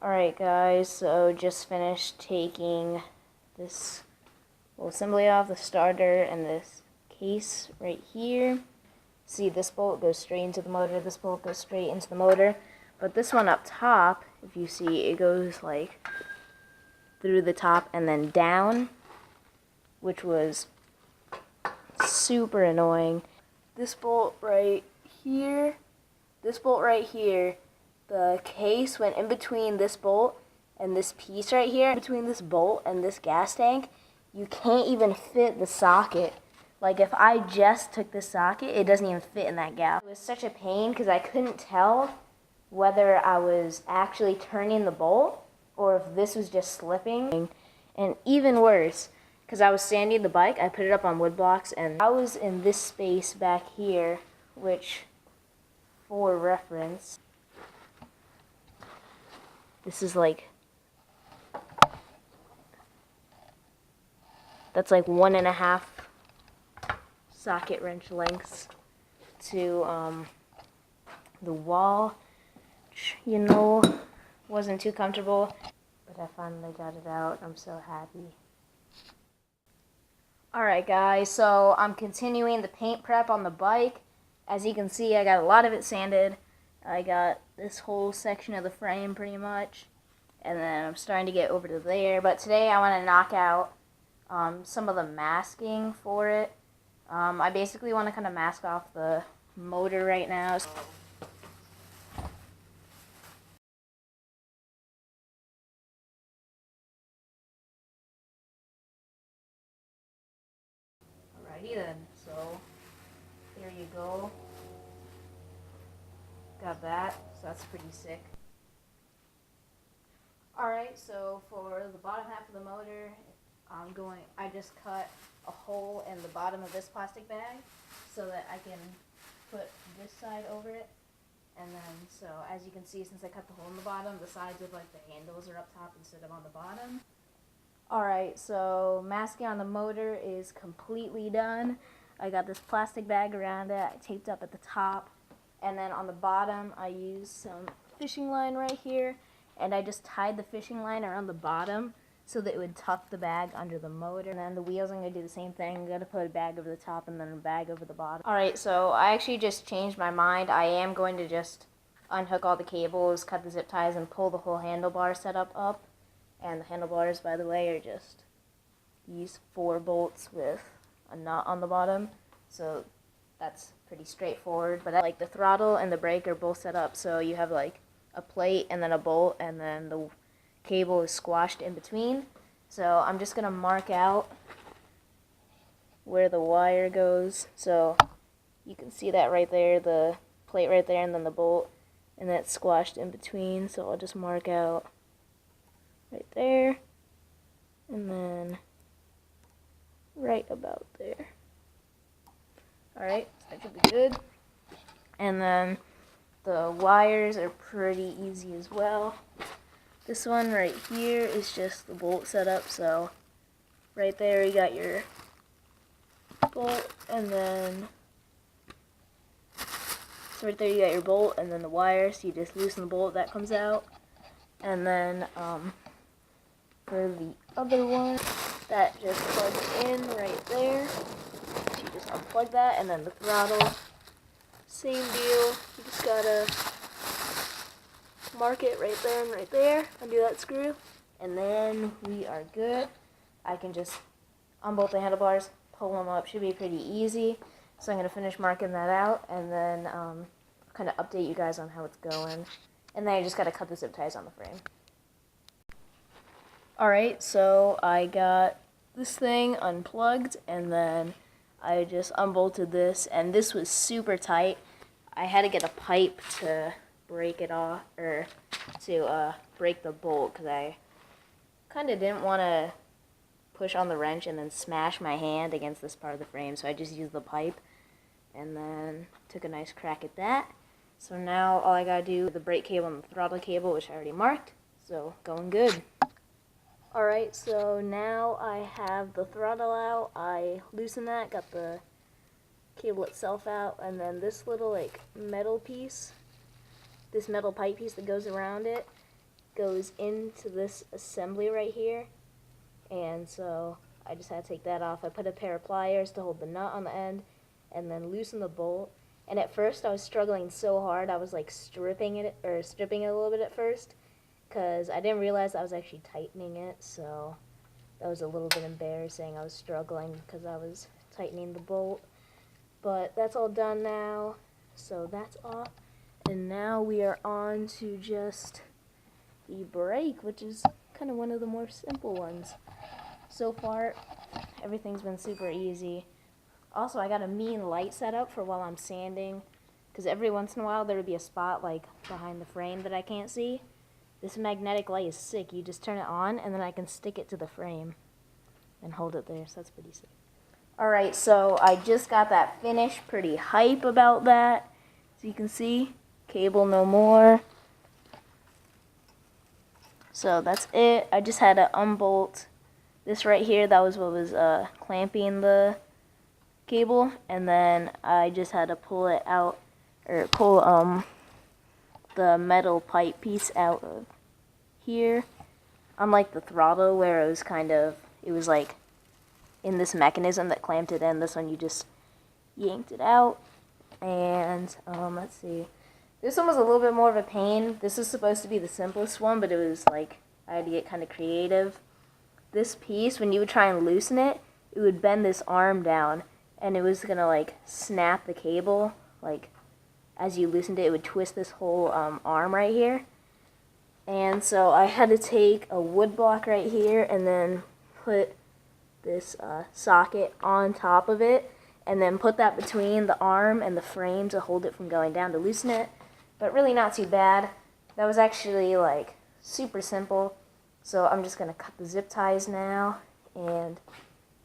Alright guys, so just finished taking this little assembly off, the starter and this case right here. See, this bolt goes straight into the motor, this bolt goes straight into the motor, but this one up top, if you see, it goes like through the top and then down, which was super annoying. This bolt right here, the case went in between this bolt and this piece right here. Between this bolt and this gas tank, you can't even fit the socket. Like if I just took this socket, it doesn't even fit in that gap. It was such a pain because I couldn't tell whether I was actually turning the bolt or if this was just slipping. And even worse, because I was sanding the bike, I put it up on wood blocks and I was in this space back here, which, for reference, this is like, that's like 1.5 socket wrench lengths to the wall, which, you know, wasn't too comfortable, but I finally got it out. I'm so happy. Alright guys, so I'm continuing the paint prep on the bike. As you can see, I got a lot of it sanded. I got this whole section of the frame pretty much, and then I'm starting to get over to there. But today I want to knock out some of the masking for it. I basically want to kind of mask off the motor right now. Alrighty then, so there you go. Got that, so that's pretty sick. Alright, so for the bottom half of the motor, I just cut a hole in the bottom of this plastic bag so that I can put this side over it. And then, so as you can see, since I cut the hole in the bottom, the sides of like the handles are up top instead of on the bottom. Alright, so masking on the motor is completely done. I got this plastic bag around it, I taped up at the top. And then on the bottom, I used some fishing line right here, and I just tied the fishing line around the bottom so that it would tuck the bag under the motor. And then the wheels, I'm going to do the same thing. I'm going to put a bag over the top and then a bag over the bottom. Alright, so I actually just changed my mind. I am going to just unhook all the cables, cut the zip ties, and pull the whole handlebar setup up. And the handlebars, by the way, are just these 4 bolts with a nut on the bottom. So that's pretty straightforward, but like the throttle and the brake are both set up so you have like a plate and then a bolt and then the cable is squashed in between. So I'm just gonna mark out where the wire goes, so you can see that right there, the plate right there and then the bolt, and that's squashed in between. So I'll just mark out right there and then right about there. Alright, that should be good. And then the wires are pretty easy as well. This one right here is just the bolt setup, so right there you got your bolt, and then So right there you got your bolt and then the wire, so you just loosen the bolt, that comes out. And then for the other one, that just plugs in right there. So you just unplug that, and then the throttle, same deal. You just gotta mark it right there and right there, undo that screw, and then we are good. I can just unbolt the handlebars, pull them up, should be pretty easy. So I'm gonna finish marking that out, and then kind of update you guys on how it's going. And then I just gotta cut the zip ties on the frame. Alright, so I got this thing unplugged, and then I just unbolted this, and this was super tight. I had to get a pipe to break it off, or to break the bolt, because I kind of didn't want to push on the wrench and then smash my hand against this part of the frame, so I just used the pipe, and then took a nice crack at that. So now all I gotta do is the brake cable and the throttle cable, which I already marked, so going good. Alright, so now I have the throttle out. I loosened that, got the cable itself out, and then this little like metal piece, this metal pipe piece that goes around it, goes into this assembly right here. And so I just had to take that off. I put a pair of pliers to hold the nut on the end, and then loosen the bolt. And at first I was struggling so hard, I was like stripping it a little bit at first, because I didn't realize I was actually tightening it, so that was a little bit embarrassing. I was struggling because I was tightening the bolt. But that's all done now, so that's off. And now we are on to just the brake, which is kind of one of the more simple ones. So far, everything's been super easy. Also, I got a mean light set up for while I'm sanding, because every once in a while there would be a spot like behind the frame that I can't see. This magnetic light is sick. You just turn it on, and then I can stick it to the frame and hold it there, so that's pretty sick. Alright, so I just got that finished. Pretty hype about that. As you can see, cable no more. So that's it. I just had to unbolt this right here. That was what was clamping the cable, and then I just had to pull it out, or pull the metal pipe piece out of here. Unlike the throttle, where it was like in this mechanism that clamped it in, this one you just yanked it out. And let's see, this one was a little bit more of a pain. This is supposed to be the simplest one, but it was like I had to get kind of creative. This piece, when you would try and loosen it, it would bend this arm down, and it was gonna like snap the cable. Like as you loosened it, it would twist this whole arm right here. And so I had to take a wood block right here and then put this socket on top of it, and then put that between the arm and the frame to hold it from going down to loosen it. But really not too bad. That was actually like super simple. So I'm just gonna cut the zip ties now, and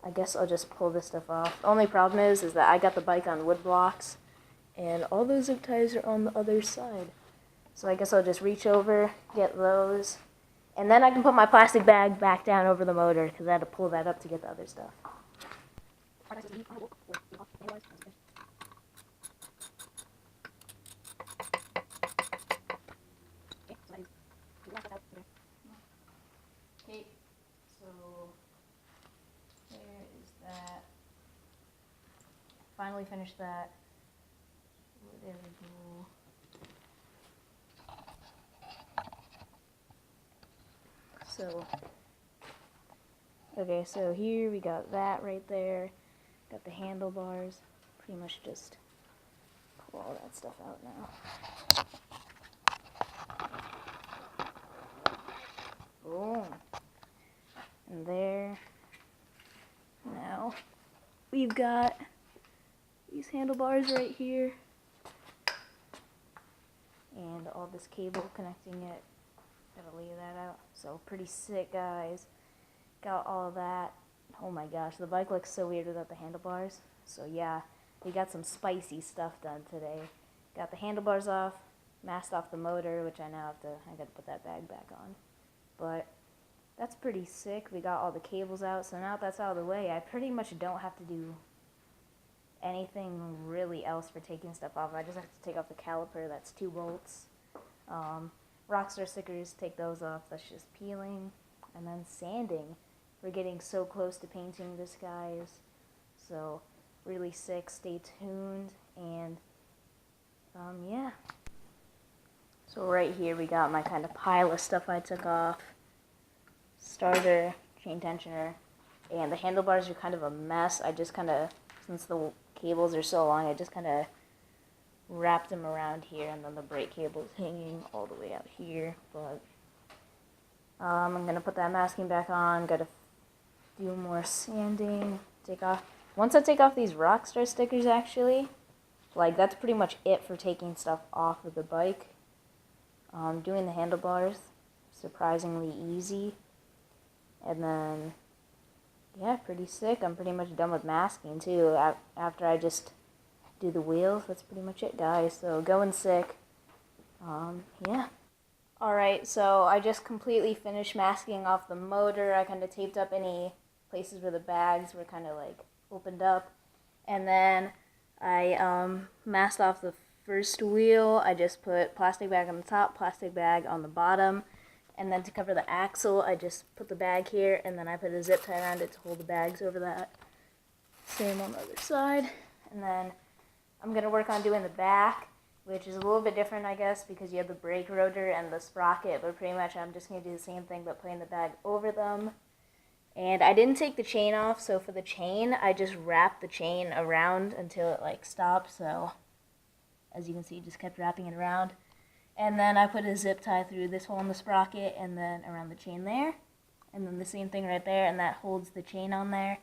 I guess I'll just pull this stuff off. The only problem is that I got the bike on wood blocks, and all those zip ties are on the other side. So I guess I'll just reach over, get those, and then I can put my plastic bag back down over the motor, because I had to pull that up to get the other stuff. Okay, so there is that. Finally finished that. There we go. So, okay, so here we got that right there. Got the handlebars. Pretty much just pull all that stuff out now. Boom. And there. Now, we've got these handlebars right here. And all this cable connecting it. Gotta lay that out. So pretty sick, guys. Got all of that. Oh my gosh, the bike looks so weird without the handlebars. So yeah, we got some spicy stuff done today. Got the handlebars off, masked off the motor, which I gotta put that bag back on. But that's pretty sick. We got all the cables out, so now that's out of the way, I pretty much don't have to do anything really else for taking stuff off. I just have to take off the caliper. That's 2 bolts. Rockstar stickers, take those off. That's just peeling. And then sanding. We're getting so close to painting this, guys. So, really sick. Stay tuned. And, yeah. So right here we got my kind of pile of stuff I took off. Starter, chain tensioner, and the handlebars are kind of a mess. I just kind of, since the cables are so long, I just kind of wrapped them around here, and then the brake cable's hanging all the way out here. But I'm going to put that masking back on, got to do more sanding, take off. Once I take off these Rockstar stickers, actually, like, that's pretty much it for taking stuff off of the bike. Doing the handlebars, surprisingly easy. And then, yeah, pretty sick. I'm pretty much done with masking, too. After I just do the wheels, that's pretty much it, guys. So, going sick. Yeah. Alright, so I just completely finished masking off the motor. I kind of taped up any places where the bags were kind of, like, opened up. And then I masked off the first wheel. I just put plastic bag on the top, plastic bag on the bottom. And then to cover the axle, I just put the bag here, and then I put a zip tie around it to hold the bags over that. Same on the other side. And then I'm going to work on doing the back, which is a little bit different, I guess, because you have the brake rotor and the sprocket, but pretty much I'm just going to do the same thing, but putting the bag over them. And I didn't take the chain off, so for the chain, I just wrapped the chain around until it, like, stopped, so as you can see, just kept wrapping it around. And then I put a zip tie through this hole in the sprocket and then around the chain there. And then the same thing right there, and that holds the chain on there.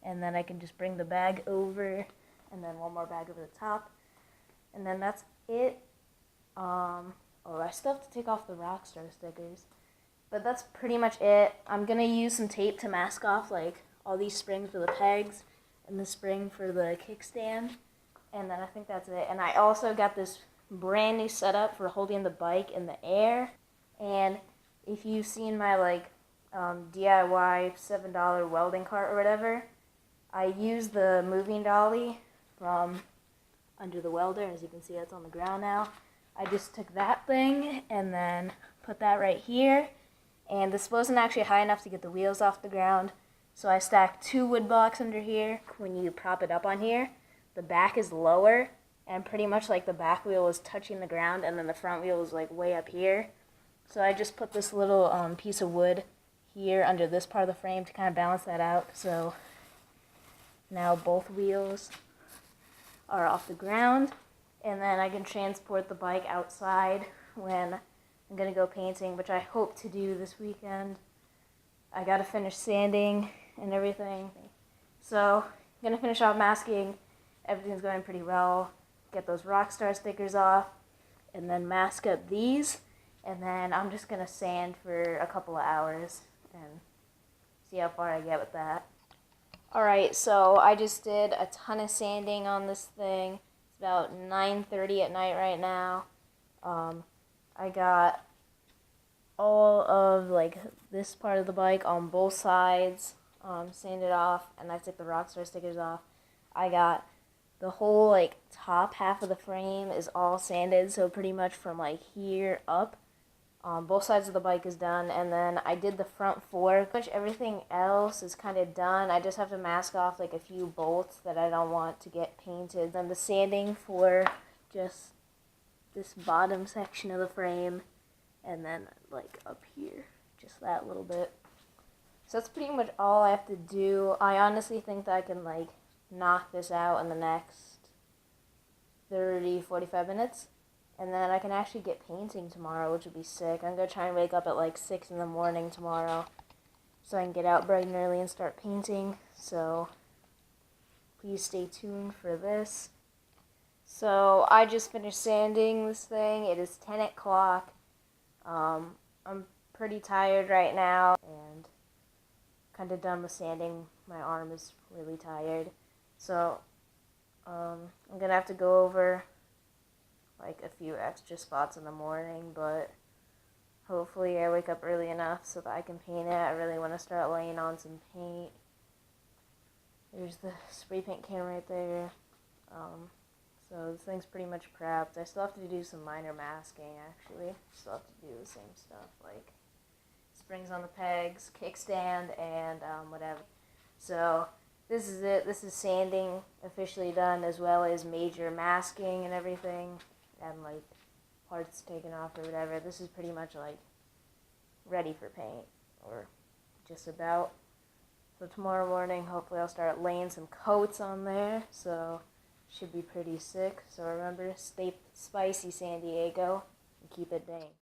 And then I can just bring the bag over, and then one more bag over the top. And then that's it. Oh, I still have to take off the Rockstar stickers. But that's pretty much it. I'm going to use some tape to mask off, like, all these springs for the pegs and the spring for the kickstand. And then I think that's it. And I also got this brand new setup for holding the bike in the air. And if you've seen my, like, DIY $7 welding cart or whatever, I used the moving dolly from under the welder. As you can see, that's on the ground now. I just took that thing and then put that right here. And this wasn't actually high enough to get the wheels off the ground, so I stacked 2 wood blocks under here. When you prop it up on here, the back is lower, and pretty much like the back wheel was touching the ground, and then the front wheel was like way up here. So I just put this little piece of wood here under this part of the frame to kind of balance that out. So now both wheels are off the ground, and then I can transport the bike outside when I'm going to go painting, which I hope to do this weekend. I got to finish sanding and everything. So, I'm going to finish off masking. Everything's going pretty well. Get those Rockstar stickers off, and then mask up these. And then I'm just going to sand for a couple of hours and see how far I get with that. Alright, so I just did a ton of sanding on this thing. It's about 9:30 at night right now. I got all of, like, this part of the bike on both sides sanded off, and I took the Rockstar stickers off. I got the whole, like, top half of the frame is all sanded, so pretty much from, like, here up. Both sides of the bike is done, and then I did the front 4. Pretty much everything else is kind of done. I just have to mask off, like, a few bolts that I don't want to get painted. Then the sanding for just this bottom section of the frame, and then, like, up here, just that little bit. So that's pretty much all I have to do. I honestly think that I can, like, knock this out in the next 30-45 minutes, and then I can actually get painting tomorrow, which would be sick. I'm going to try and wake up at, like, 6 in the morning tomorrow so I can get out bright and early and start painting. So please stay tuned for this. So I just finished sanding this thing. It is 10 o'clock. I'm pretty tired right now and kind of done with sanding. My arm is really tired. So I'm going to have to go over, like, a few extra spots in the morning, but hopefully I wake up early enough so that I can paint it. I really want to start laying on some paint. There's the spray paint can right there. So this thing's pretty much prepped. I still have to do some minor masking, actually. Still have to do the same stuff, like springs on the pegs, kickstand, and whatever. So this is it. This is sanding officially done, as well as major masking and everything, and like parts taken off or whatever. This is pretty much like ready for paint, or just about. So tomorrow morning, hopefully I'll start laying some coats on there, so should be pretty sick. So remember, stay spicy, San Diego, and keep it dang.